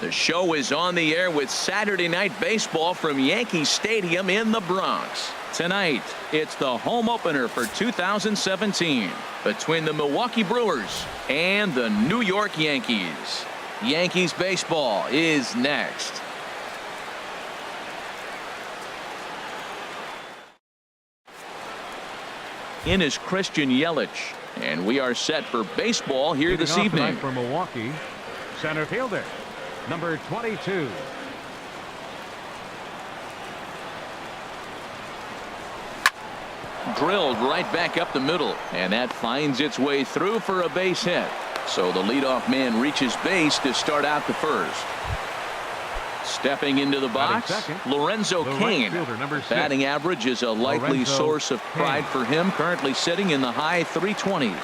The show is on the air with Saturday Night Baseball from Yankee Stadium in the Bronx. Tonight, it's the home opener for 2017 between the Milwaukee Brewers and the New York Yankees. Yankees baseball is next. In is Christian Yelich, and we are set for baseball here this evening. For Milwaukee, center fielder, number 22. Drilled right back up the middle, and that finds its way through for a base hit. So the leadoff man reaches base to start out the first. Stepping into the box, Lorenzo Cain. Batting average is a likely source of pride for him, currently sitting in the high 320s.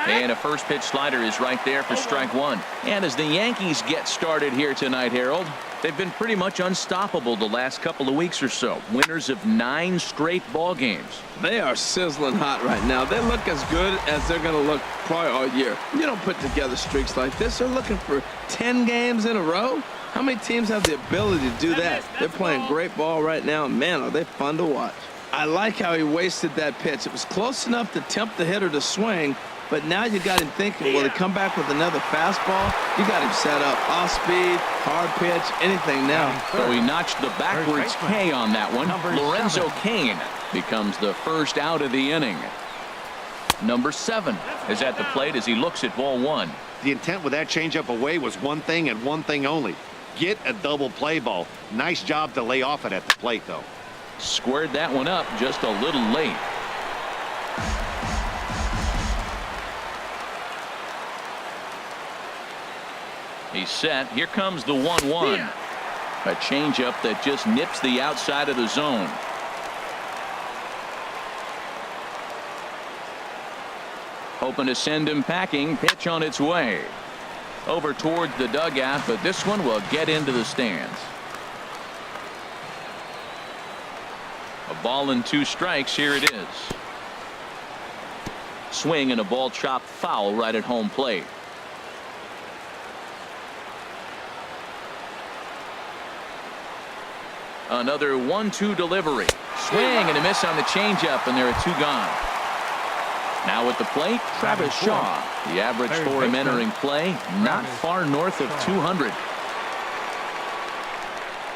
And a first pitch slider is right there for strike one. And as the Yankees get started here tonight, Harold, they've been pretty much unstoppable the last couple of weeks or so. Winners of 9 straight ball games. They are sizzling hot right now. They look as good as they're going to look probably all year. You don't put together streaks like this. They're looking for 10 games in a row. How many teams have the ability to do that? They're playing great ball right now. Man, are they fun to watch. I like how he wasted that pitch. It was close enough to tempt the hitter to swing, but now you got him thinking, will he come back with another fastball? You got him set up. Off speed, hard pitch, anything now. So he notched the backwards K on that one. Lorenzo Cain becomes the first out of the inning. Number 7 is at the plate as he looks at ball one. The intent with that changeup away was one thing and one thing only. Get a double play ball. Nice job to lay off it at the plate, though. Squared that one up just a little late. He's set. Here comes the 1-1. A changeup that just nips the outside of the zone. Hoping to send him packing. Pitch on its way. Over towards the dugout, but this one will get into the stands. A ball and 2 strikes. Here it is. Swing and a ball chopped foul right at home plate. Another 1-2 delivery. Swing and a miss on the changeup, and there are 2 gone. Now at the plate, Travis Shaw. The average for him entering play, not far north of 200.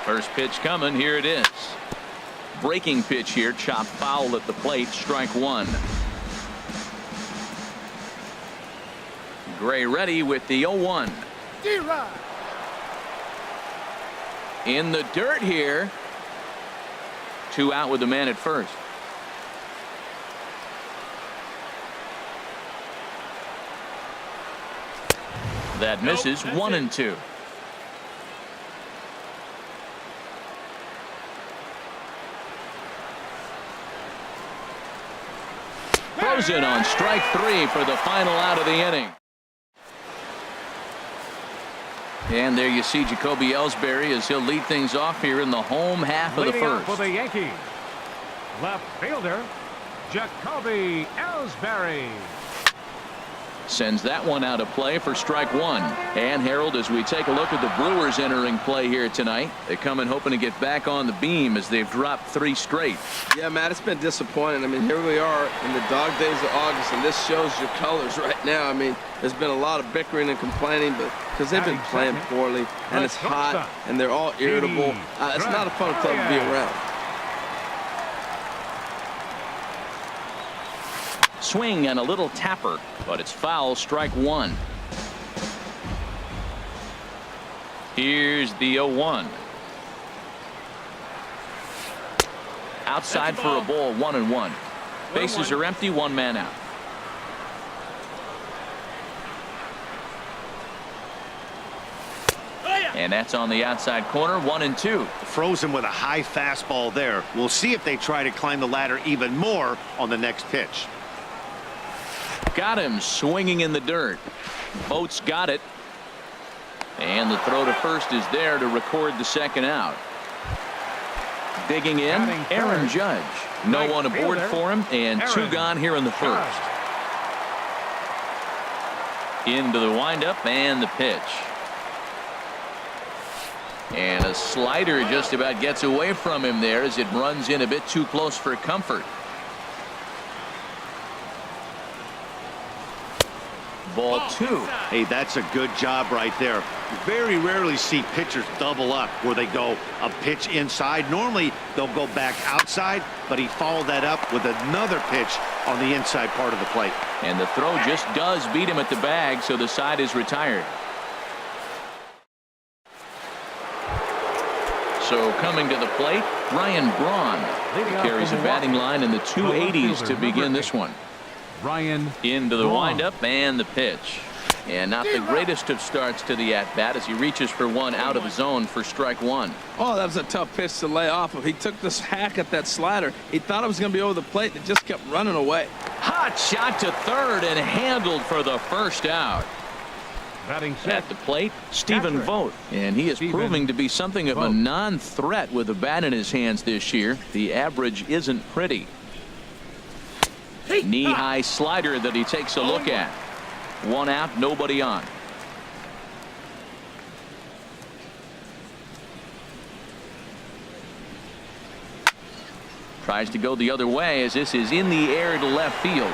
First pitch coming. Here it is. Breaking pitch here, chopped foul at the plate, strike 1. Gray ready with the 0-1. In the dirt here. 2 out with the man at first. That misses. 1-2. Throws it on strike 3 for the final out of the inning. And there you see Jacoby Ellsbury as he'll lead things off here in the home half of the first. For the Yankees, left fielder Jacoby Ellsbury. Sends that one out of play for strike 1. And Harold, as we take a look at the Brewers entering play here tonight, they come in hoping to get back on the beam as they've dropped 3 straight. Yeah, Matt, it's been disappointing. I mean, here we are in the dog days of August, and this shows your colors right now. I mean, there's been a lot of bickering and complaining, but because they've been playing poorly, and it's hot, and they're all irritable. It's not a fun club to be around. Swing and a little tapper, but it's foul, strike 1. Here's the 0-1. Outside for a ball, 1-1. Bases are empty, 1 man out. And that's on the outside corner, 1-2. Frozen with a high fastball there. We'll see if they try to climb the ladder even more on the next pitch. Got him swinging in the dirt. Boats got it. And the throw to first is there to record the second out. Digging in, Aaron Judge. No one aboard for him, and 2 gone here in the first. Into the windup and the pitch. And a slider just about gets away from him there as it runs in a bit too close for comfort. Ball 2. Hey, that's a good job right there. You very rarely see pitchers double up where they go a pitch inside. Normally they'll go back outside, but he followed that up with another pitch on the inside part of the plate. And the throw just does beat him at the bag, so the side is retired. So coming to the plate, Ryan Braun carries a batting line in the 280s to begin this one. Ryan into the windup and the pitch. And not the greatest of starts to the at-bat as he reaches for one out of the zone for strike 1. Oh, that was a tough pitch to lay off of. He took this hack at that slider. He thought it was going to be over the plate, and it just kept running away. Hot shot to third and handled for the first out. batting At set. the plate, Stephen Vogt. And he is proving to be something of a non-threat with a bat in his hands this year. The average isn't pretty. Knee-high slider that he takes a look at. One out, nobody on. Tries to go the other way as this is in the air to left field.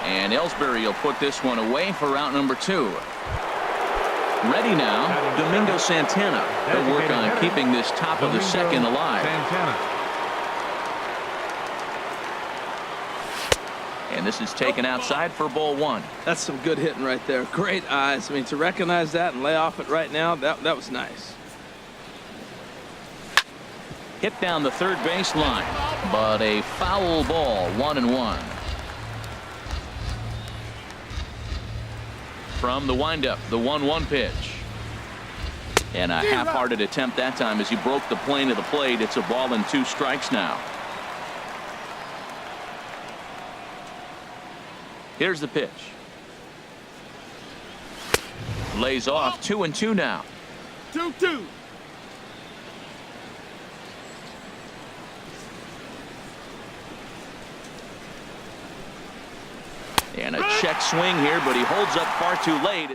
And Ellsbury will put this one away for out number 2. Ready now, Domingo Santana. They'll work on keeping this top of the second alive. Santana. And this is taken outside for ball 1. That's some good hitting right there. Great eyes. I mean, to recognize that and lay off it right now, that was nice. Hit down the third base line, but a foul ball, 1-1. From the windup, the 1-1 pitch. And a half-hearted attempt that time as he broke the plane of the plate. It's a ball and 2 strikes now. Here's the pitch. Lays off 2-2 now. 2-2. And a check swing here, but he holds up far too late.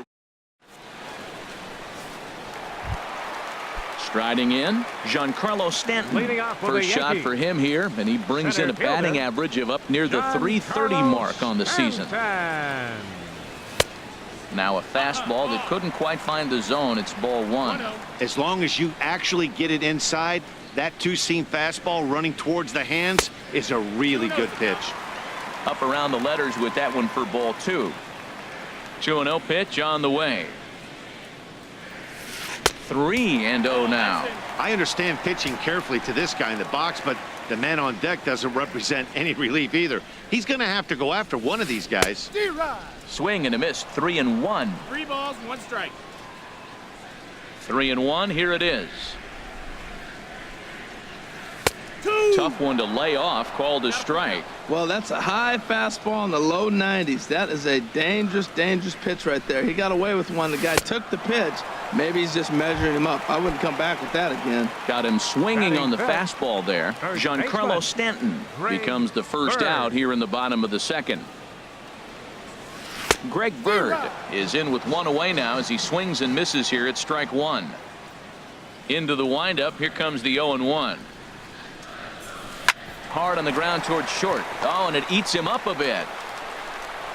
Striding in, Giancarlo Stanton. Leading off for First the shot Yankees. for him here, and he brings in a batting average of up near the .330 mark on the season. Now a fastball that couldn't quite find the zone. It's ball 1. As long as you actually get it inside, that two-seam fastball running towards the hands is a really good pitch. Up around the letters with that one for ball 2. 2-0 pitch on the way. 3-0 now. I understand pitching carefully to this guy in the box, but the man on deck doesn't represent any relief either. He's going to have to go after one of these guys. Swing and a miss. 3-1. 3 balls, 1 strike. 3-1. Here it is. Tough one to lay off. Called a strike. Well, that's a high fastball in the low 90s. That is a dangerous, dangerous pitch right there. He got away with one. The guy took the pitch. Maybe he's just measuring him up. I wouldn't come back with that again. Got him swinging on the Batting fastball there. First Giancarlo baseman. Stanton Greg becomes the first Bird. out here in the bottom of the second. Greg Bird is in with one away now as he swings and misses here at strike 1. Into the windup. Here comes the 0-1. Hard on the ground towards short. Oh, and it eats him up a bit.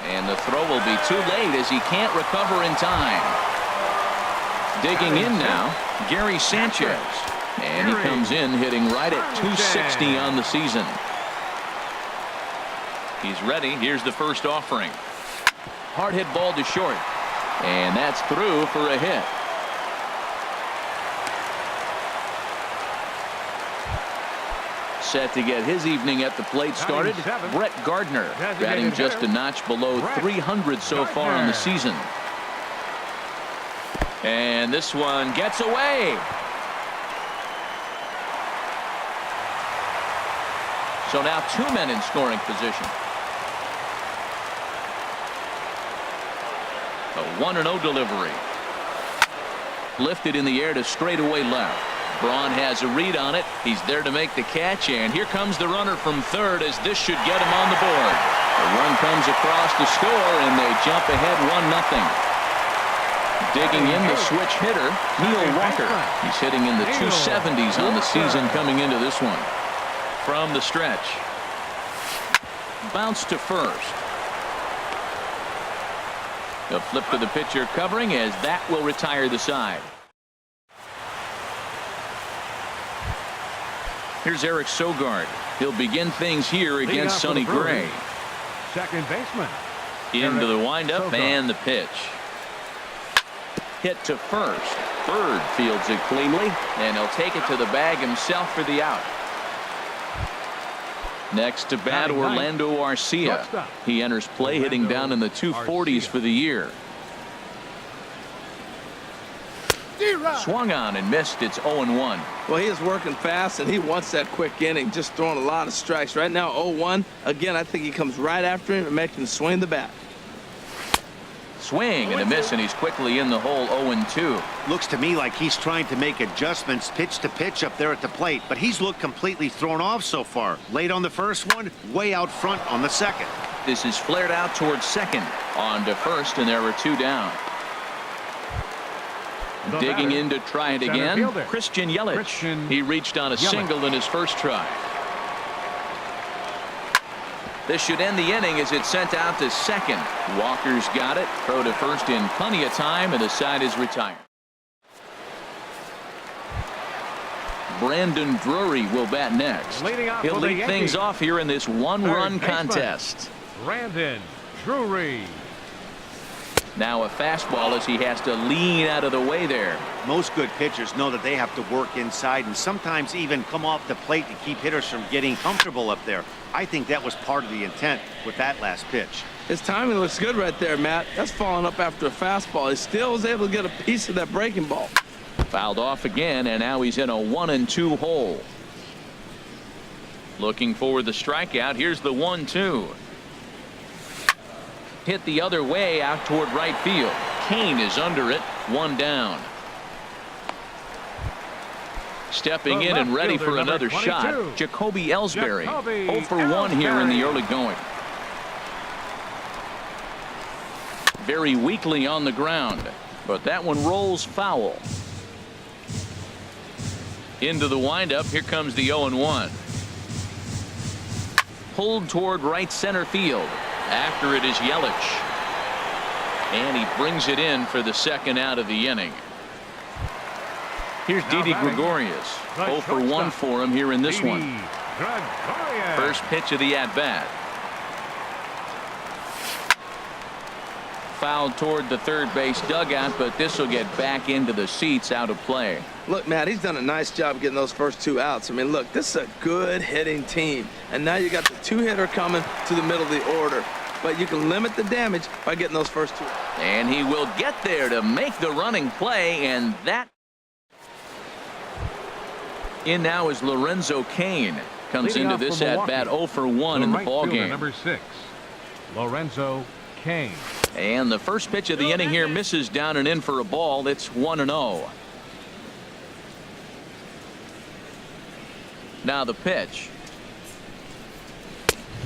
And the throw will be too late as he can't recover in time. Digging in now, Gary Sanchez. And he comes in hitting right at 260 on the season. He's ready. Here's the first offering. Hard hit ball to short. And that's through for a hit. Set to get his evening at the plate started. Brett Gardner batting just a notch below 300 so far on the season. And this one gets away. So now 2 men in scoring position. A 1-0 delivery. Lifted in the air to straightaway left. Braun has a read on it. He's there to make the catch, and here comes the runner from third as this should get him on the board. The run comes across to score, and they jump ahead 1-0. Digging in the switch hitter, Neil Walker. He's hitting in the 270s on the season coming into this one. From the stretch. Bounce to first. A flip to the pitcher covering as that will retire the side. Here's Eric Sogard. He'll begin things here against Sonny Gray. Second baseman. Into the windup and the pitch. Hit to first. Bird fields it cleanly, and he'll take it to the bag himself for the out. Next to bat, Orlando Arcia. He enters play hitting down in the 240s for the year. Swung on and missed. It's 0-1. Well, he is working fast, and he wants that quick inning, just throwing a lot of strikes. Right now, 0-1. Again, I think he comes right after him and makes him swing the bat. Swing and a miss, and he's quickly in the hole. 0-2. Looks to me like he's trying to make adjustments pitch to pitch up there at the plate, but he's looked completely thrown off so far. Late on the first one, way out front on the second. This is flared out towards second. On to first, and there were two down. Digging in to try it again, Christian Yelich. He reached on a single in his first try. This should end the inning as it's sent out to second. Walker's got it. Throw to first in plenty of time, and the side is retired. Brandon Drury will bat next. He'll lead things off here in this one-run contest. Brandon Drury. Now a fastball as he has to lean out of the way there. Most good pitchers know that they have to work inside and sometimes even come off the plate to keep hitters from getting comfortable up there. I think that was part of the intent with that last pitch. His timing looks good right there, Matt. That's falling up after a fastball. He still was able to get a piece of that breaking ball. Fouled off again, and now he's in a 1-2 hole. Looking for the strikeout. Here's the 1-2. Hit the other way out toward right field. Kane is under it. One down. Stepping in and ready for another shot, Jacoby Ellsbury. 0 for 1 here in the early going. Very weakly on the ground, but that one rolls foul. Into the windup. Here comes the 0-1. Pulled toward right center field. After it is Yelich. And he brings it in for the second out of the inning. Here's Didi Gregorius. 0 for 1 for him here in this one. First pitch of the at-bat. Fouled toward the third base dugout, but this will get back into the seats out of play. Look, Matt, he's done a nice job getting those first two outs. I mean, look, this is a good hitting team. And now you got the two-hitter coming to the middle of the order. But you can limit the damage by getting those first two. And he will get there to make the running play, and that in now is Lorenzo Cain. Comes into this at-bat 0 for 1 in the ballgame. Number 6, Lorenzo Cain. And the first pitch of the inning here misses down and in for a ball. It's 1-0. Now the pitch.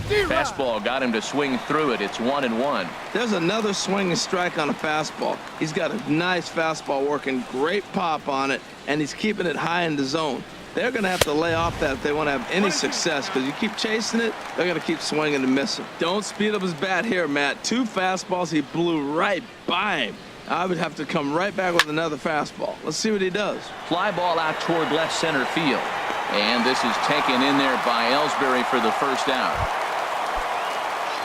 Fastball got him to swing through it. It's 1-1. There's another swing and strike on a fastball. He's got a nice fastball working, great pop on it, and he's keeping it high in the zone. They're going to have to lay off that if they want to have any success, because you keep chasing it, they're going to keep swinging and missing. Don't speed up his bat here, Matt. Two fastballs, he blew right by him. I would have to come right back with another fastball. Let's see what he does. Fly ball out toward left center field. And this is taken in there by Ellsbury for the first out.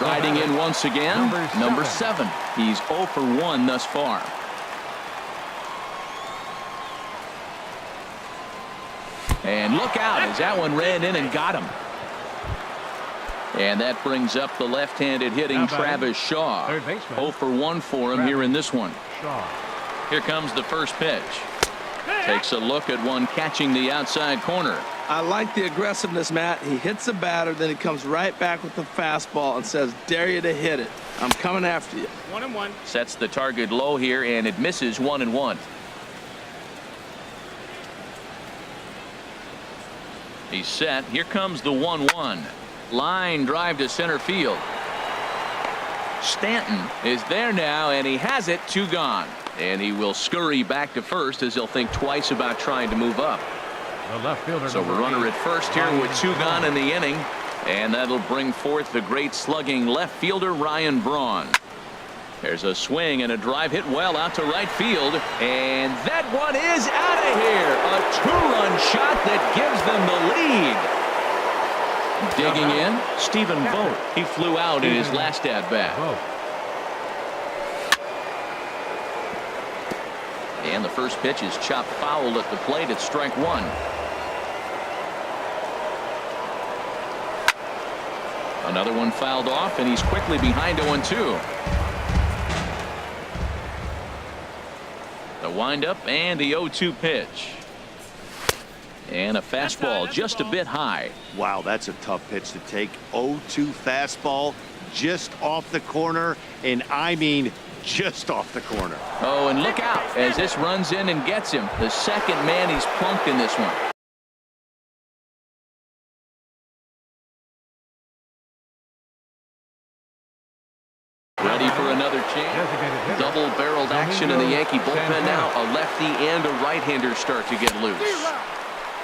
Riding in once again, number 7. He's 0 for 1 thus far. And look out as that one ran in and got him. And that brings up the left-handed hitting Travis Shaw. 0 for 1 for him here in this one. Here comes the first pitch. Takes a look at one catching the outside corner. I like the aggressiveness, Matt. He hits the batter, then he comes right back with the fastball and says, dare you to hit it. I'm coming after you. 1-1. Sets the target low here, and it misses 1-1. He's set. Here comes the 1-1. Line drive to center field. Stanton is there now, and he has it. 2 gone. And he will scurry back to first as he'll think twice about trying to move up. The left fielder. So we're runner at first here with 2 gone in the inning. And that'll bring forth the great slugging left fielder Ryan Braun. There's a swing and a drive hit well out to right field. And that one is out of here. A 2-run shot that gives them the lead. Digging in, Stephen Vogt. He flew out in his last at-bat. And the first pitch is chopped foul at the plate at strike 1. Another one fouled off, and he's quickly behind 0-2. The windup and the 0-2 pitch. And a fastball just a bit high. Wow, that's a tough pitch to take. 0-2 fastball just off the corner, and I mean just off the corner. Oh, and look out as this runs in and gets him. The second man he's plunked in this one. Ready for another chance. Double-barreled action in the Yankee bullpen now. A lefty and a right-hander start to get loose.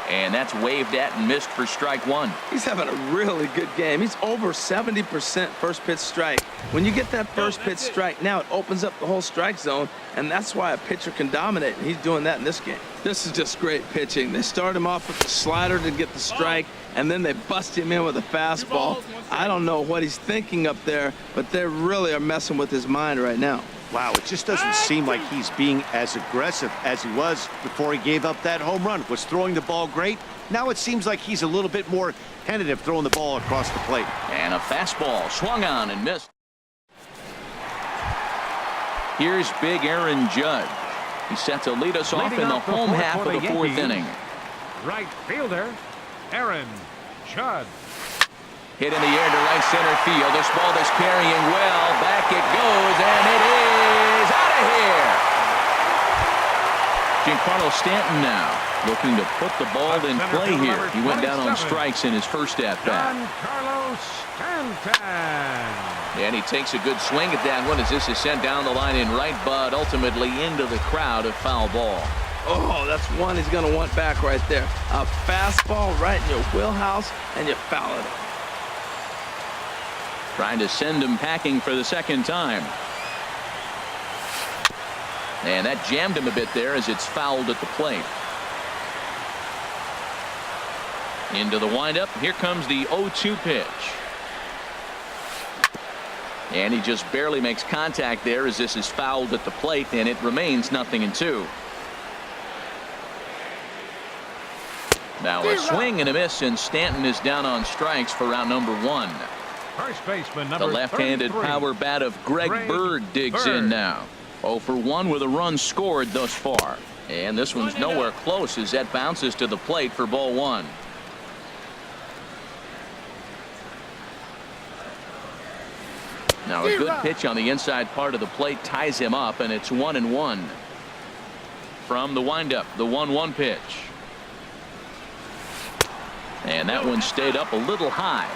And that's waved at and missed for strike 1. He's having a really good game. He's over 70% first pitch strike. When you get that first pitch strike, now it opens up the whole strike zone, and that's why a pitcher can dominate, and he's doing that in this game. This is just great pitching. They start him off with the slider to get the strike, and then they bust him in with a fastball. I don't know what he's thinking up there, but they really are messing with his mind right now. Wow, it just doesn't seem like he's being as aggressive as he was before he gave up that home run. Was throwing the ball great. Now it seems like he's a little bit more tentative throwing the ball across the plate. And a fastball swung on and missed. Here's big Aaron Judge. He's set to lead us off in the home half of the 4th inning. Right fielder, Aaron Judge. Hit in the air to right center field. This ball is carrying well. Back it goes, and it is out of here. Giancarlo Stanton now looking to put the ball in play here. He went down on strikes in his first at-bat. Giancarlo Stanton. And he takes a good swing at that one as this is sent down the line in right, but ultimately into the crowd, a foul ball. Oh, that's one he's going to want back right there. A fastball right in your wheelhouse, and you foul it. Trying to send him packing for the second time. And that jammed him a bit there as it's fouled at the plate. Into the windup. Here comes the 0-2 pitch. And he just barely makes contact there as this is fouled at the plate, and it remains 0-2. Now a swing and a miss, and Stanton is down on strikes for round number 1. First baseman number The left-handed 33. power bat of Greg Bird digs in now. 0 for 1 with a run scored thus far. And this one's nowhere close as that bounces to the plate for ball 1. Now a good pitch on the inside part of the plate ties him up, and it's 1-1. From the windup, the 1-1 pitch. And that one stayed up a little high.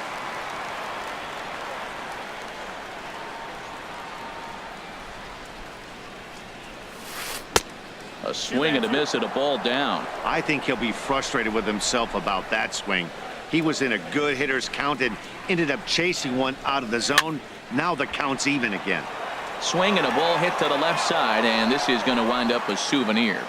A swing and a miss at a ball down. I think he'll be frustrated with himself about that swing. He was in a good hitter's count and ended up chasing one out of the zone. Now the count's even again. Swing and a ball hit to the left side, and this is going to wind up a souvenir.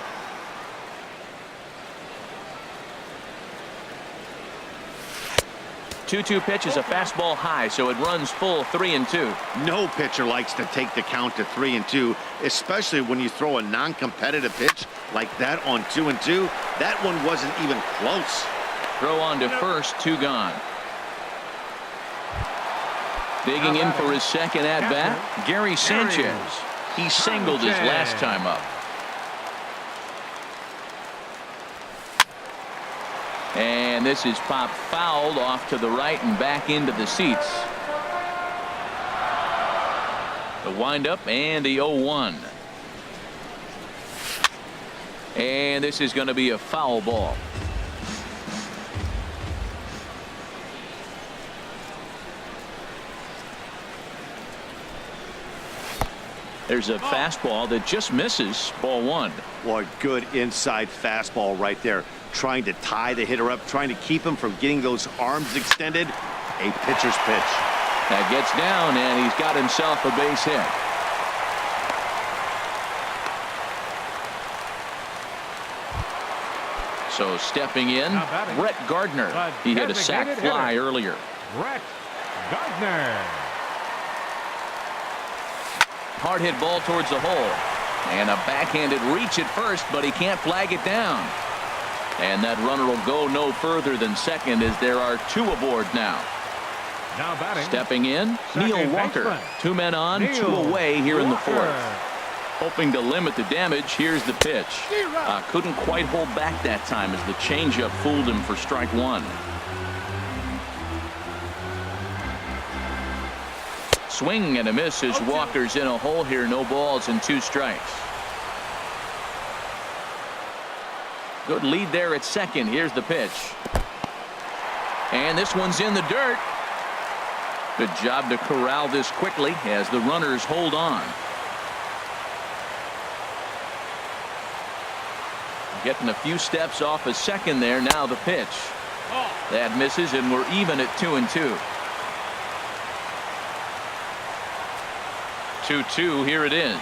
Two-two pitch is a fastball high, so it runs full 3-2. No pitcher likes to take the count to 3-2, especially when you throw a non-competitive pitch like that on 2-2. That one wasn't even close. Throw on to first, 2 gone. Digging in for his second at-bat, Gary Sanchez. He singled his last time up. And this is popped fouled off to the right and back into the seats. The windup and the 0-1. And this is going to be a foul ball. There's a fastball that just misses. Ball one. Boy, good inside fastball right there. Trying to tie the hitter up, trying to keep him from getting those arms extended. A pitcher's pitch. That gets down, and he's got himself a base hit. So stepping in, Brett Gardner. He hit a sac fly earlier. Brett Gardner. Hard hit ball towards the hole. And a backhanded reach at first, but he can't flag it down. And that runner will go no further than second as there are two aboard now. Now batting. Stepping in, Neil Walker. baseman. 2 men on, Neil 2 away here in the Walker. fourth. Hoping to limit the damage. Here's the pitch. Couldn't quite hold back that time as the changeup fooled him for strike one. Swing and a miss as Walker's in a hole here. No balls and 2 strikes. Good lead there at second. Here's the pitch. And this one's in the dirt. Good job to corral this quickly as the runners hold on. Getting a few steps off a second there. Now the pitch. That misses, and we're even at 2-2. 2-2. Here it is.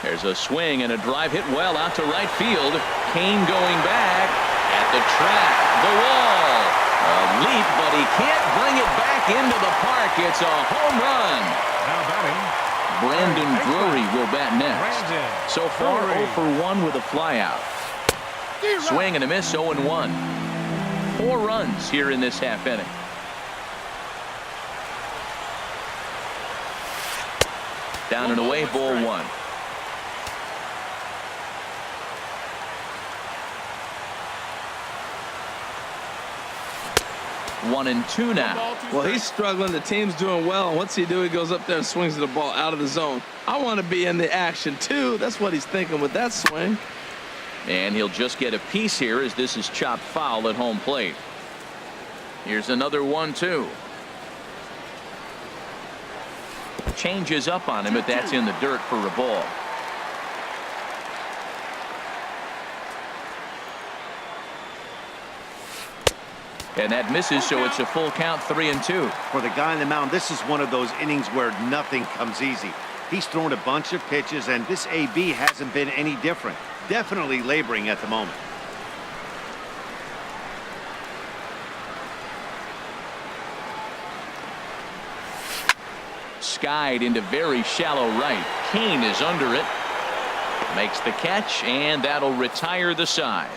There's a swing and a drive hit well out to right field. Kane going back at the track. The wall. A leap, but he can't bring it back into the park. It's a home run. Now batting. Brandon Drury will bat next. So far 0 for 1 with a flyout. Swing and a miss. 0-1. 4 runs here in this half inning. Down and away, ball one. 1-2 now. Well, he's struggling. The team's doing well. And what's he do? He goes up there and swings the ball out of the zone. I want to be in the action, too. That's what he's thinking with that swing. And he'll just get a piece here as this is chopped foul at home plate. Here's another 1-2. Changes up on him, but that's in the dirt for a ball. And that misses, so it's a full count. 3-2. For the guy on the mound, this is one of those innings where nothing comes easy. He's thrown a bunch of pitches, and this AB hasn't been any different. Definitely laboring at the moment. Skied into very shallow right. Kane is under it. Makes the catch, and that'll retire the side.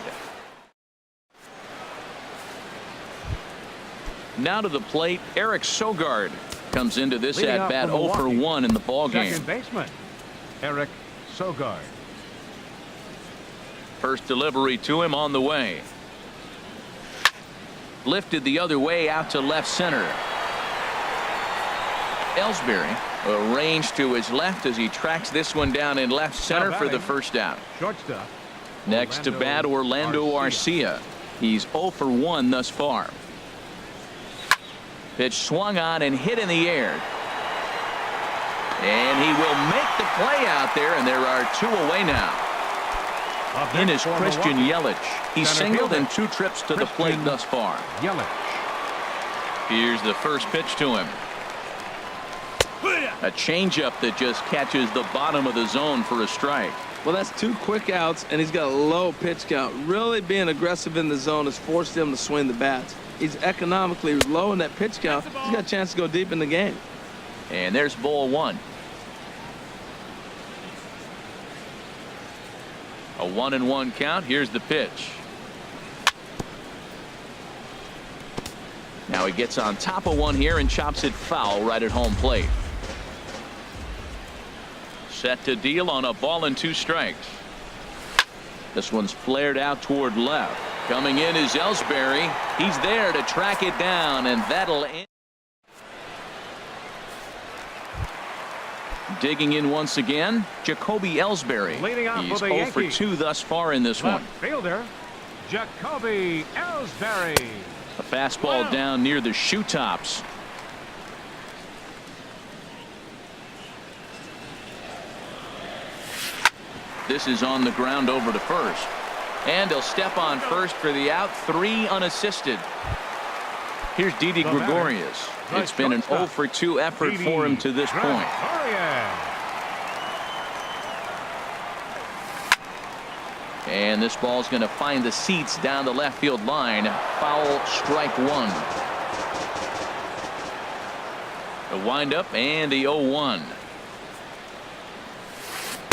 Now to the plate, Eric Sogard comes into this at bat 0 for 1 in the ball game. Second baseman, Eric Sogard. First delivery to him on the way. Lifted the other way out to left center. Ellsbury arranged to his left as he tracks this one down in left center for the first out. Shortstop. Next to bat, Orlando Arcia. He's 0 for 1 thus far. Pitch swung on and hit in the air. And he will make the play out there, and there are 2 away now. In is Christian Yelich. He's singled in 2 trips to the plate thus far. Yelich. Here's the first pitch to him. A changeup that just catches the bottom of the zone for a strike. Well, that's 2 quick outs, and he's got a low pitch count. Really being aggressive in the zone has forced him to swing the bats. He's economically low in that pitch count. He's got a chance to go deep in the game. And there's ball 1. A 1-1 count. Here's the pitch. Now he gets on top of one here and chops it foul right at home plate. Set to deal on a ball and 2 strikes. This one's flared out toward left. Coming in is Ellsbury. He's there to track it down, and that'll end. Digging in once again, Jacoby Ellsbury. He's 0 for 2 thus far in this one. Fielder, Jacoby Ellsbury. A fastball down near the shoe tops. This is on the ground over to first. And he'll step on first for the out. 3 unassisted. Here's Didi Gregorius. It's been an 0 for 2 effort for him to this point. And this ball's going to find the seats down the left field line. Foul, strike 1. The windup and the 0-1.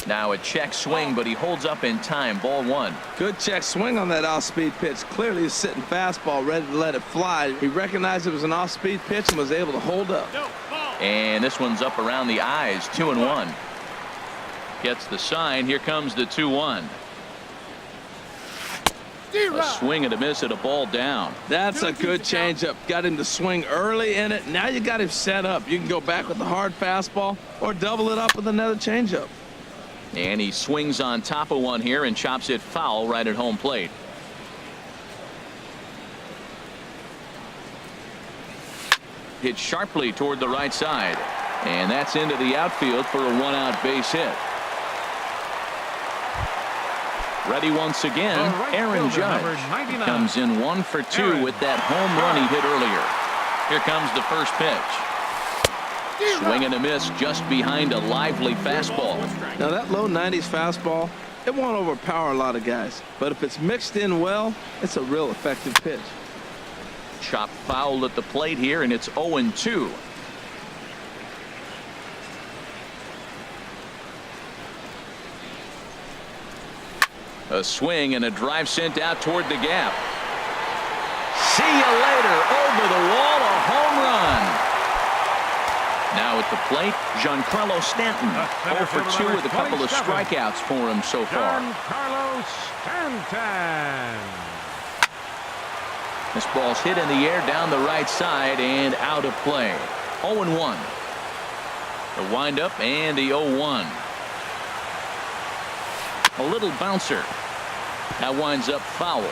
Now a check swing, but he holds up in time. Ball 1. Good check swing on that off-speed pitch. Clearly he's sitting fastball, ready to let it fly. He recognized it was an off-speed pitch and was able to hold up. And this one's up around the eyes. 2-1. Gets the sign. Here comes the 2-1. A swing and a miss at a ball down. That's a good changeup. Got him to swing early in it. Now you got him set up. You can go back with the hard fastball or double it up with another changeup. And he swings on top of one here and chops it foul right at home plate. Hit sharply toward the right side. And that's into the outfield for a 1-out base hit. Ready once again, Aaron Judge. He comes in 1 for 2 with that home run he hit earlier. Here comes the first pitch. Swing and a miss just behind a lively fastball. Now that low 90s fastball, it won't overpower a lot of guys. But if it's mixed in well, it's a real effective pitch. Chop foul at the plate here, and it's 0-2. A swing and a drive sent out toward the gap. See you later. Over the wall, a home run. Now at the plate, Giancarlo Stanton. 0 for 2 with a couple of strikeouts for him so far. Giancarlo Stanton. This ball's hit in the air down the right side and out of play. 0-1. The windup and the 0-1. A little bouncer. That winds up foul.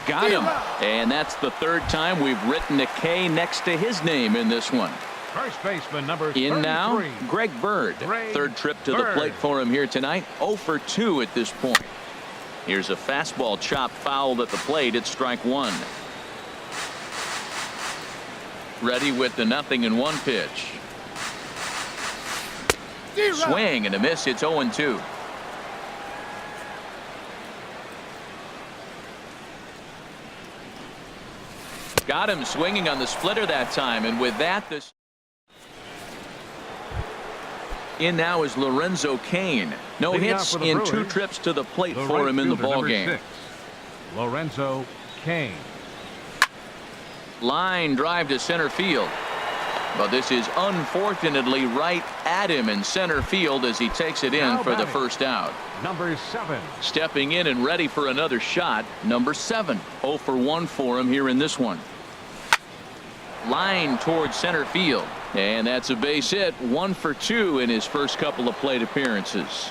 Got him. And that's the 3rd time we've written a K next to his name in this one. First baseman number 33. In now, Greg Bird. 3rd trip to the plate for him here tonight. 0 for 2 at this point. Here's a fastball chopped foul at the plate. It's strike 1. Ready with the 0-1 pitch. Swing and a miss. It's 0-2. Got him swinging on the splitter that time, and with that, this in now is Lorenzo Cain. No hits in Brewers, 2 trips to the plate for him in the ball game. 6, Lorenzo Cain. Line drive to center field, but this is unfortunately right at him in center field as he takes it in for the first out. Number 7. Stepping in and ready for another shot, number 7. 0 for 1 for him here in this one. Line towards center field, and that's a base hit. 1 for 2 in his first couple of plate appearances.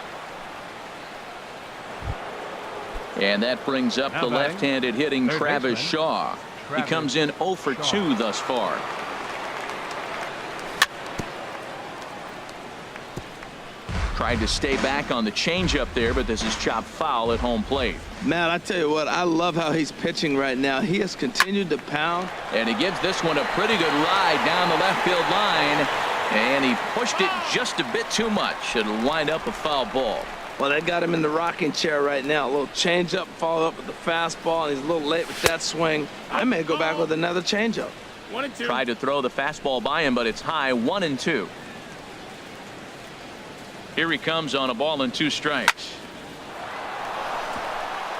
And that brings up the left-handed hitting Travis Shaw. He comes in 0 for 2 thus far. Tried to stay back on the changeup there, but this is chopped foul at home plate. Matt, I tell you what, I love how he's pitching right now. He has continued to pound. And he gives this one a pretty good ride down the left field line. And he pushed it just a bit too much. It'll wind up a foul ball. Well, they got him in the rocking chair right now. A little changeup, follow up with the fastball, and he's a little late with that swing. I may go back with another changeup. 1-2. Tried to throw the fastball by him, but it's high. 1-2. Here he comes on a ball and 2 strikes.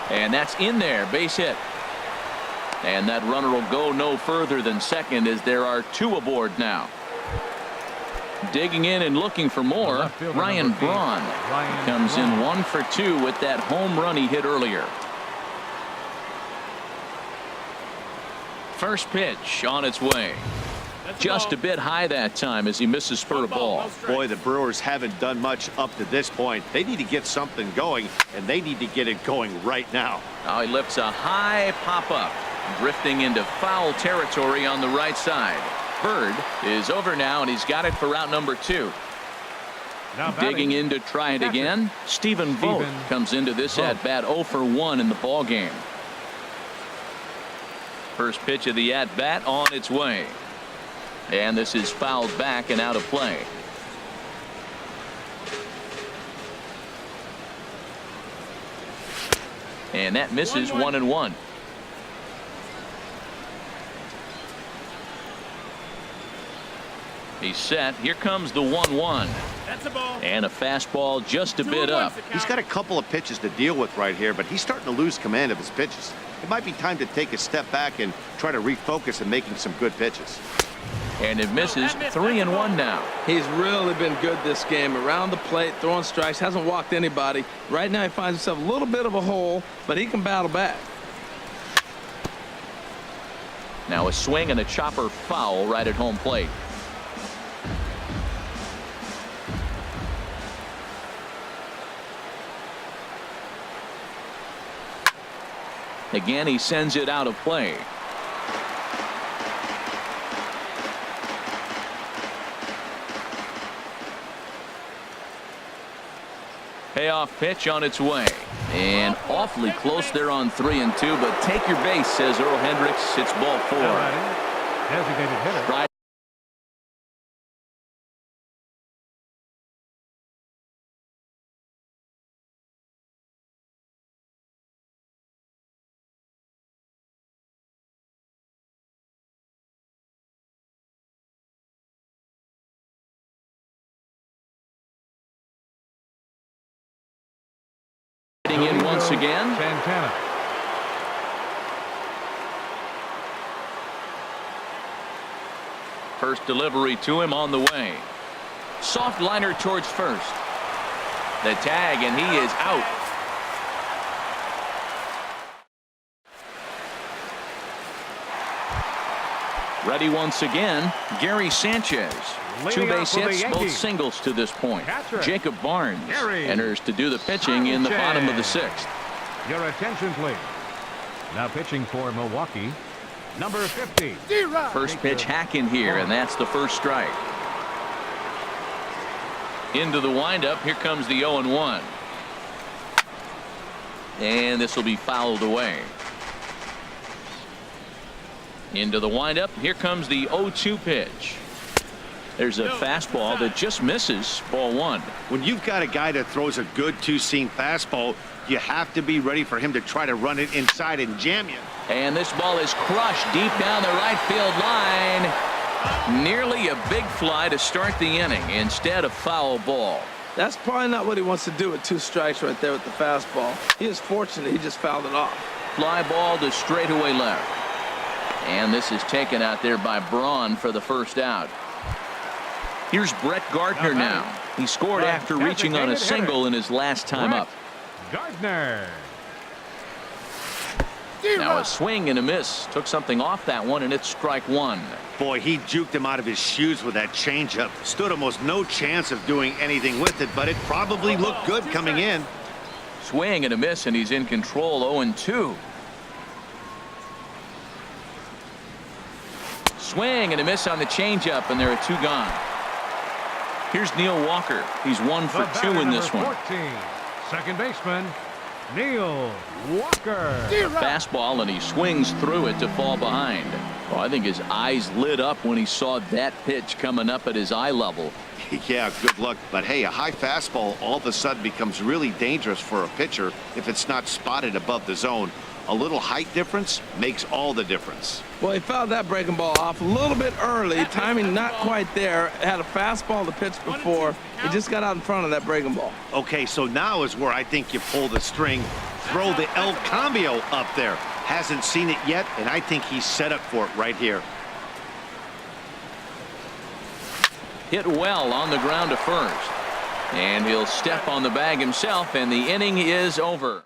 And that's in there, base hit. And that runner will go no further than second as there are 2 aboard now. Digging in and looking for more, Ryan Braun. He comes in 1 for 2 with that home run he hit earlier. First pitch on its way. Just a bit high that time as he misses for a ball. Boy, the Brewers haven't done much up to this point. They need to get something going, and they need to get it going right now. Now he lifts a high pop-up, drifting into foul territory on the right side. preferred is over now, and he's got it for route number 2. Now Digging in to try it again. Stephen Vogt comes into this at bat 0 for 1 in the ball game. First pitch of the at bat on its way, and this is fouled back and out of play. And that misses 1-1. He's set. Here comes the 1-1. That's a ball. And a fastball just a bit up. He's got a couple of pitches to deal with right here, but he's starting to lose command of his pitches. It might be time to take a step back and try to refocus on making some good pitches. And it misses. 3-1 now. He's really been good this game. Around the plate, throwing strikes, hasn't walked anybody. Right now he finds himself a little bit of a hole, but he can battle back. Now a swing and a chopper foul right at home plate. Again, he sends it out of play. Payoff pitch on its way. And awfully close there on 3-2, but take your base, says Earl Hendricks. It's ball 4. Designated hitter. Right. In once again. Santana. First delivery to him on the way. Soft liner towards first. The tag, and he is out. Ready once again, Gary Sanchez. Two base hits, both singles to this point. Jacob Barnes enters to do the pitching in the bottom of the 6th. Your attention, please. Now pitching for Milwaukee, number 50. First pitch hack in here, and that's the first strike. Into the windup, here comes the 0-1. And this will be fouled away. Into the windup, here comes the 0-2 pitch. There's a fastball that just misses, ball 1. When you've got a guy that throws a good two-seam fastball, you have to be ready for him to try to run it inside and jam you. And this ball is crushed deep down the right field line. Nearly a big fly to start the inning instead of foul ball. That's probably not what he wants to do with 2 strikes right there with the fastball. He is fortunate he just fouled it off. Fly ball to straightaway left. And this is taken out there by Braun for the first out. Here's Brett Gardner now. He scored after reaching on a single in his last time up. Gardner. Now a swing and a miss. Took something off that one, and it's strike 1. Boy, he juked him out of his shoes with that changeup. Stood almost no chance of doing anything with it, but it probably looked good coming in. Swing and a miss, and he's in control. 0-2. Swing and a miss on the changeup, and there are 2 gone. Here's Neil Walker. He's 1 for 2 in this one. 14, second baseman, Neil Walker. Fastball, and he swings through it to fall behind. Oh, I think his eyes lit up when he saw that pitch coming up at his eye level. Yeah, good luck. But hey, a high fastball all of a sudden becomes really dangerous for a pitcher if it's not spotted above the zone. A little height difference makes all the difference. Well, he fouled that breaking ball off a little bit early. Timing not quite there. Had a fastball to pitch before. He just got out in front of that breaking ball. Okay, so now is where I think you pull the string. Throw the El Cambio up there. Hasn't seen it yet, and I think he's set up for it right here. Hit well on the ground to first. And he'll step on the bag himself, and the inning is over.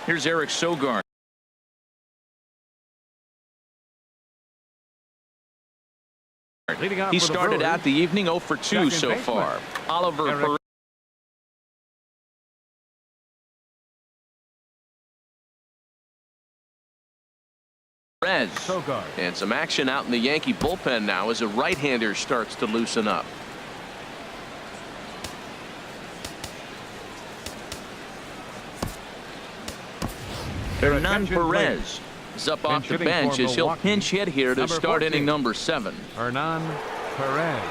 Here's Eric Sogard. He started out the evening 0 for 2 so far. Oliver Perez. Sogard. And some action out in the Yankee bullpen now as a right-hander starts to loosen up. Hernan Perez is up off the bench as he'll pinch hit here to start inning number 7. Hernan Perez.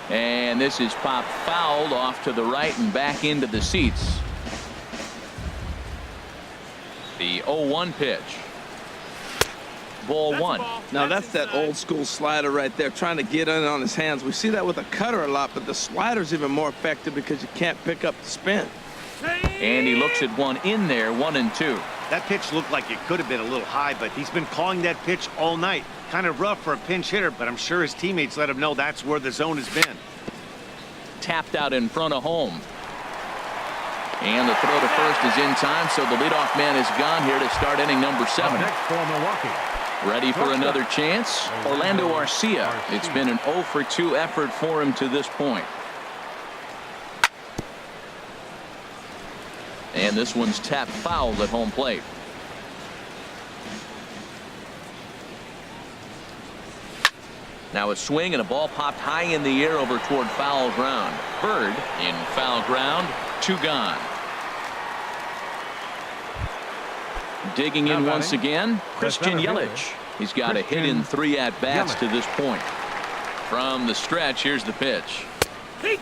And this is popped fouled off to the right and back into the seats. The 0-1 pitch. Ball 1. Now that's that old school slider right there, trying to get in on his hands. We see that with a cutter a lot, but the slider's even more effective because you can't pick up the spin. And he looks at one in there, 1-2. That pitch looked like it could have been a little high, but he's been calling that pitch all night. Kind of rough for a pinch hitter, but I'm sure his teammates let him know that's where the zone has been. Tapped out in front of home. And the throw to first is in time, so the leadoff man is gone here to start inning number 7. Next for Milwaukee. Ready for another chance? Orlando Arcia. It's been an 0-for-2 effort for him to this point. And this one's tapped foul at home plate. Now a swing and a ball popped high in the air over toward foul ground. Bird in foul ground. 2 gone. Digging in once again, Christian Yelich. He's got a hit in 3 at-bats to this point. From the stretch, here's the pitch.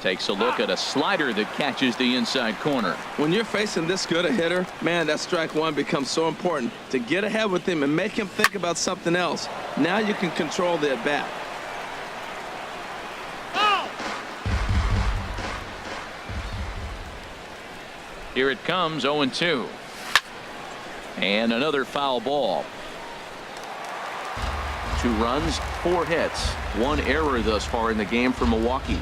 Takes a look at a slider that catches the inside corner. When you're facing this good a hitter, man, that strike one becomes so important to get ahead with him and make him think about something else. Now you can control the at-bat. Here it comes, 0-2. And another foul ball. 2 runs, 4 hits, 1 error thus far in the game for Milwaukee.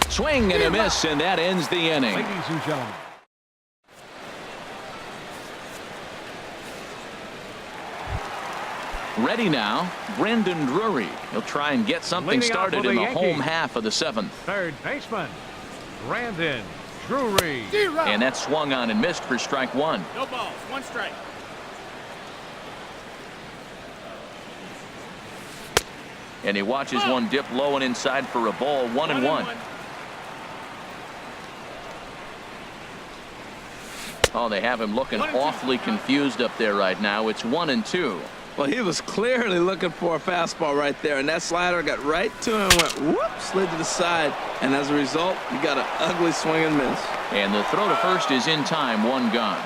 Swing and a miss, and that ends the inning. Ladies and gentlemen. Ready now, Brandon Drury. He'll try and get something started in the home half of the 7th. Third baseman, Brandon Drury. And that swung on and missed for strike 1. No balls, 1 strike. And he watches one dip low and inside for a ball, 1-1. Oh, they have him looking awfully confused up there right now. It's 1-2. Well, he was clearly looking for a fastball right there, and that slider got right to him and went whoop, slid to the side, and as a result, you got an ugly swing and miss. And the throw to first is in time, 1 gone.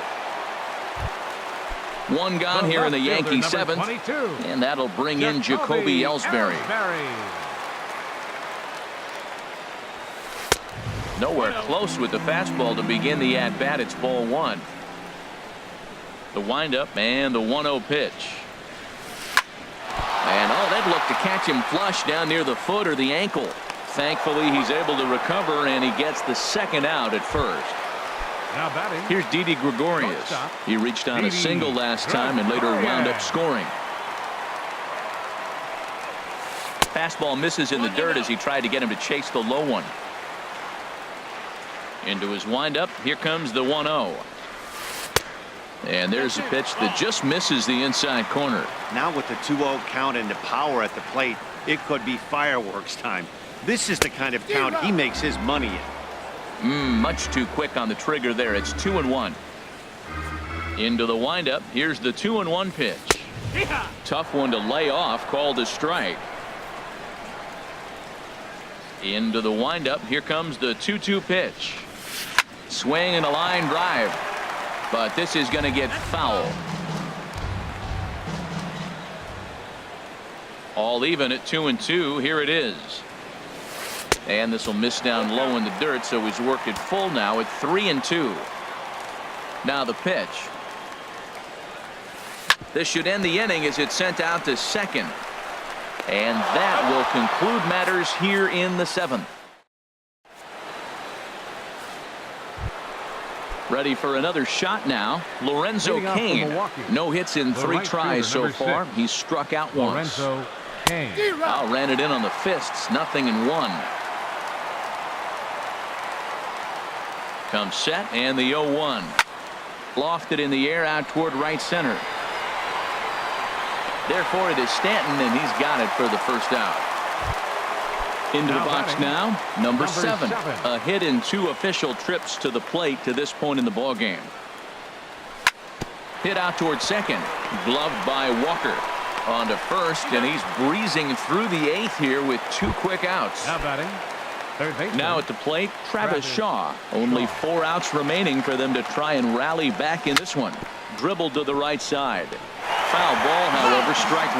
1 gone here in the Yankee 7th, 22. and that'll bring in Jacoby Ellsbury. Nowhere close with the fastball to begin the at-bat. It's ball 1. The windup and the 1-0 pitch. And they'd look to catch him flush down near the foot or the ankle. Thankfully, he's able to recover, and he gets the 2nd out at first. Now batting. Here's Didi Gregorius. He reached on a single last time and later wound up scoring. Fastball misses in the dirt as he tried to get him to chase the low one. Into his windup. Here comes the 1-0. And there's a pitch that just misses the inside corner. Now with the 2-0 count and the power at the plate, it could be fireworks time. This is the kind of count he makes his money in. Much too quick on the trigger there. It's 2-1. Into the windup. Here's the 2-1 pitch. Tough one to lay off, called a strike. Into the windup. Here comes the 2-2 pitch. Swing and a line drive. But this is going to get foul. All even at 2-2. Here it is. And this will miss down low in the dirt, so he's worked it full now at 3-2. Now the pitch. This should end the inning as it's sent out to second. And that will conclude matters here in the 7th. Ready for another shot now. Lorenzo Cain. No hits in 3 tries so far. He's struck out once. Lorenzo Cain. Ran it in on the fists. 0-1. Comes set and the 0-1. Lofted in the air out toward right center. Therefore, it is Stanton, and he's got it for the first out. Into the box now, number 7. A hit in 2 official trips to the plate to this point in the ballgame. Hit out toward second. Gloved by Walker. On to first, and he's breezing through the 8th here with 2 quick outs. Now batting, third baseman. Now at the plate, Travis Shaw. Only 4 outs remaining for them to try and rally back in this one. Dribbled to the right side. Foul ball, however, strike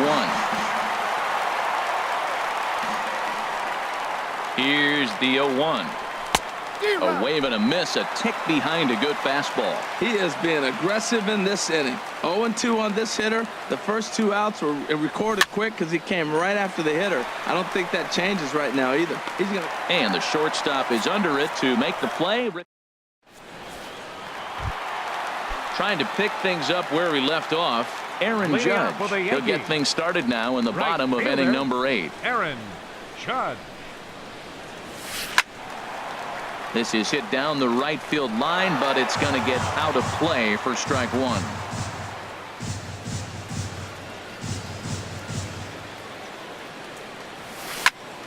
1. Here's the 0-1. A wave and a miss, a tick behind a good fastball. He is being aggressive in this inning. 0-2 on this hitter. The first 2 outs were recorded quick because he came right after the hitter. I don't think that changes right now either. He's gonna. And the shortstop is under it to make the play. Trying to pick things up where he left off. Aaron Judge. He'll get things started now in the bottom of inning number 8. Aaron Judge. This is hit down the right field line, but it's going to get out of play for strike 1.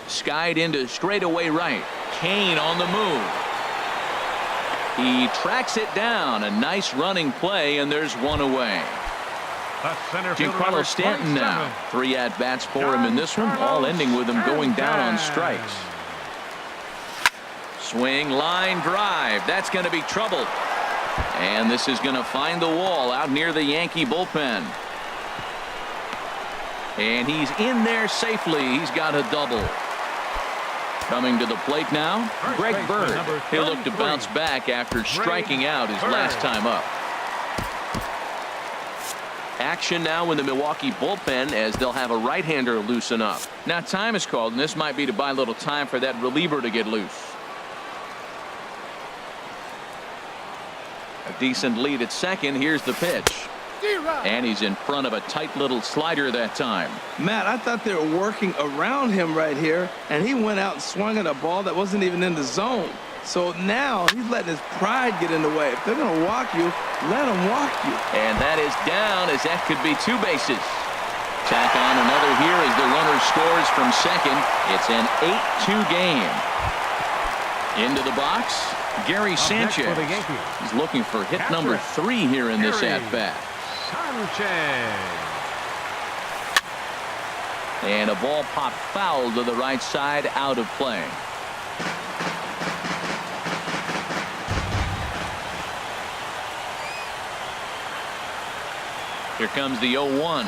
Skied into straightaway right. Kane on the move. He tracks it down. A nice running play, and there's 1 away. Giancarlo Stanton now. 3 at-bats for him in this one, all ending with him going down on strikes. Swing, line drive. That's going to be trouble. And this is going to find the wall out near the Yankee bullpen. And he's in there safely. He's got a double. Coming to the plate now, Greg Bird. He'll look to bounce back after striking out his last time up. Action now in the Milwaukee bullpen as they'll have a right-hander loosen up. Now time is called, and this might be to buy a little time for that reliever to get loose. A decent lead at second. Here's the pitch. And he's in front of a tight little slider that time. Matt, I thought they were working around him right here, and he went out and swung at a ball that wasn't even in the zone. So now he's letting his pride get in the way. If they're going to walk you, let them walk you. And that is down, as that could be 2 bases. Tack on another here as the runner scores from second. It's an 8-2 game. Into the box, Gary Sanchez. He's looking for hit number 3 here in this at-bat. And a ball popped foul to the right side, out of play. Here comes the 0-1.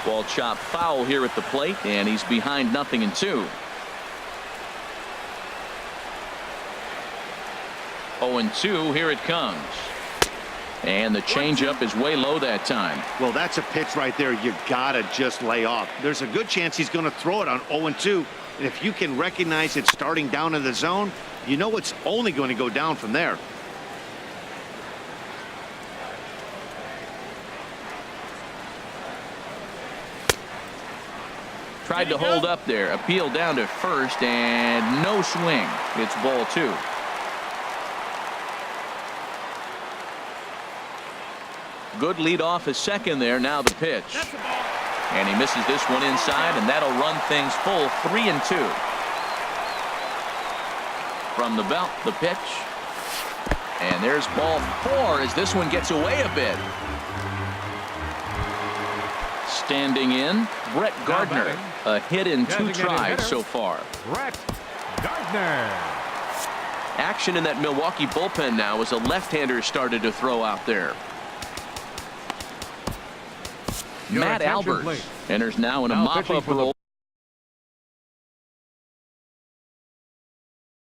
Ball chopped foul here at the plate, and he's behind 0-2. 0-2, here it comes. And the changeup is way low that time. Well, that's a pitch right there you gotta just lay off. There's a good chance he's going to throw it on 0-2. And if you can recognize it starting down in the zone, you know it's only going to go down from there. Tried to hold up there. Appeal down to first, and no swing. It's ball 2. Good lead off a second there. Now the pitch. And he misses this one inside, and that'll run things full. 3-2. From the belt, the pitch. And there's ball 4 as this one gets away a bit. Standing in, Brett Gardner. A hit in 2 tries so far. Brett Gardner. Action in that Milwaukee bullpen now as a left-hander started to throw out there. Matt Albers enters now in a mop-up role.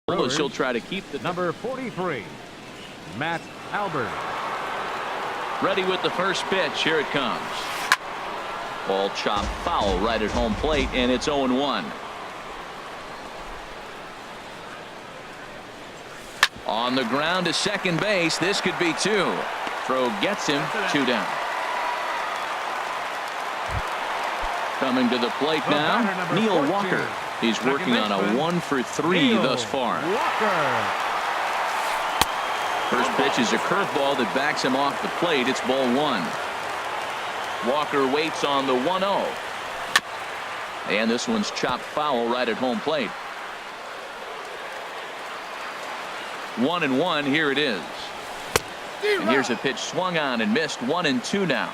As he'll try to keep the number 43, Matt Albers. Ready with the first pitch. Here it comes. Ball chopped foul right at home plate, and it's 0-1. On the ground to second base. This could be 2. Throw gets him. 2 down. Coming to the plate now, Neil Walker. He's working on a 1 for 3 thus far. First pitch is a curveball that backs him off the plate. It's ball one. Walker waits on the 1-0. And this one's chopped foul right at home plate. 1-1. Here it is. And here's a pitch swung on and missed. 1-2 now.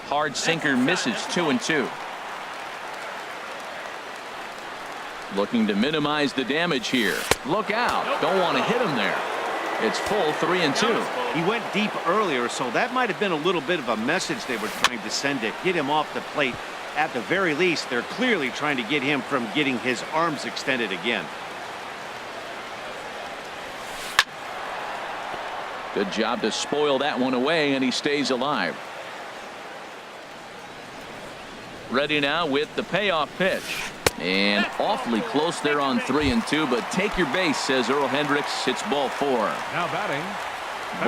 Hard sinker misses. 2-2. Looking to minimize the damage here. Look out. Don't want to hit him there. It's full. 3-2. He went deep earlier, so that might have been a little bit of a message they were trying to send to get him off the plate. At the very least, they're clearly trying to get him from getting his arms extended again. Good job to spoil that one away, and he stays alive. Ready now with the payoff pitch. And awfully close there on 3-2, but take your base, says Earl Hendricks. It's ball 4. Now batting,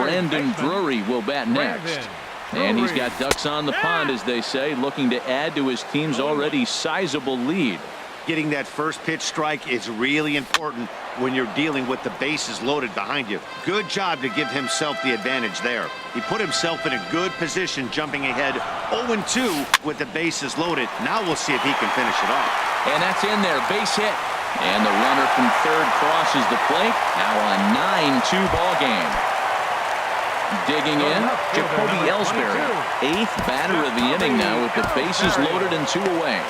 Brandon Drury will bat next. And he's got ducks on the pond, as they say, looking to add to his team's already sizable lead. Getting that first pitch strike is really important when you're dealing with the bases loaded behind you. Good job to give himself the advantage there. He put himself in a good position, jumping ahead 0-2 with the bases loaded. Now we'll see if he can finish it off. And that's in there. Base hit. And the runner from third crosses the plate. Now a 9-2 ball game. Digging in, Jacoby Ellsbury. 8th batter of the inning now with the bases loaded and 2 away.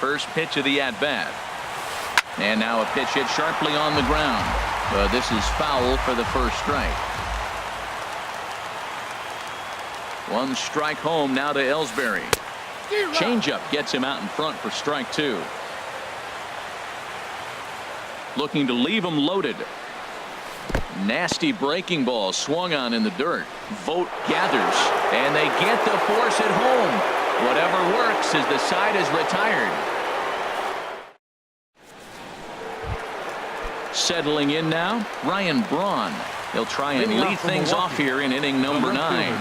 First pitch of the at-bat. And now a pitch hit sharply on the ground. But this is foul for the first strike. 1 strike home now to Ellsbury. Changeup gets him out in front for strike 2. Looking to leave him loaded. Nasty breaking ball swung on in the dirt. Vogt gathers, and they get the force at home. Whatever works as the side is retired. Settling in now, Ryan Braun. He'll try and lead things off here in inning number 9.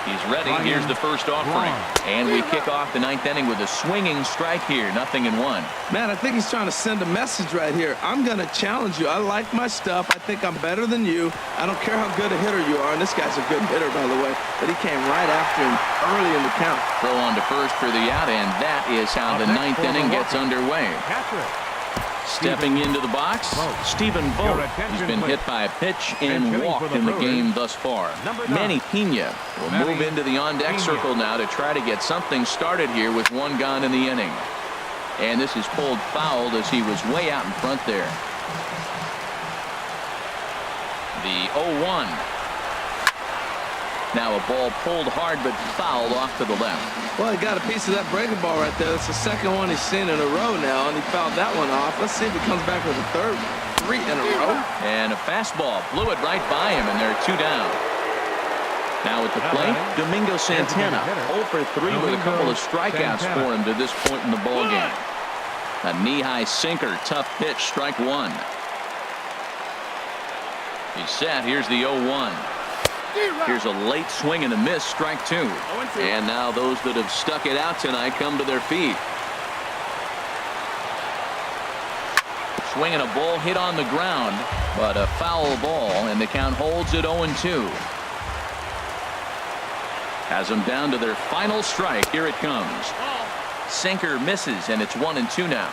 He's ready. Here's the first offering. And we kick off the 9th inning with a swinging strike here. 0-1. Man, I think he's trying to send a message right here. I'm going to challenge you. I like my stuff. I think I'm better than you. I don't care how good a hitter you are. And this guy's a good hitter, by the way. But he came right after him early in the count. Throw on to first for the out, and that is how the 9th inning gets underway. Stepping into the box, Stephen Vogt. He's been hit by a pitch and walked in the game thus far. Manny Pena will move into the on-deck circle now to try to get something started here with 1 gone in the inning. And this is pulled fouled as he was way out in front there. The 0-1. Now a ball pulled hard but fouled off to the left. Well, he got a piece of that breaking ball right there. That's the second one he's seen in a row now, and he fouled that one off. Let's see if he comes back with a third. 3 in a row. And a fastball blew it right by him, and they're 2 down. Now at the plate, Domingo Santana. 0 for 3 with a couple of strikeouts for him to this point in the ball game. A knee-high sinker, tough pitch, strike 1. He's set. Here's the 0-1. Here's a late swing and a miss, strike 2. And now those that have stuck it out tonight come to their feet. Swinging a ball hit on the ground, but a foul ball, and the count holds at 0-2. Has them down to their final strike. Here it comes. Sinker misses, and it's 1-2 now.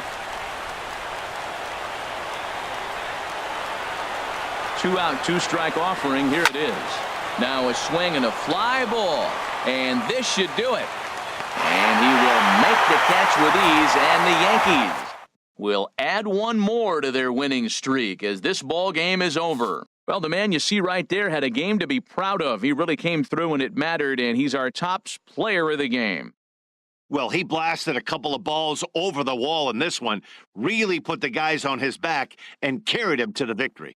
2 out, 2 strike offering. Here it is. Now a swing and a fly ball, and this should do it. And he will make the catch with ease, and the Yankees will add 1 more to their winning streak as this ball game is over. Well, the man you see right there had a game to be proud of. He really came through when it mattered, and he's our top player of the game. Well, he blasted a couple of balls over the wall in this one, really put the guys on his back and carried him to the victory.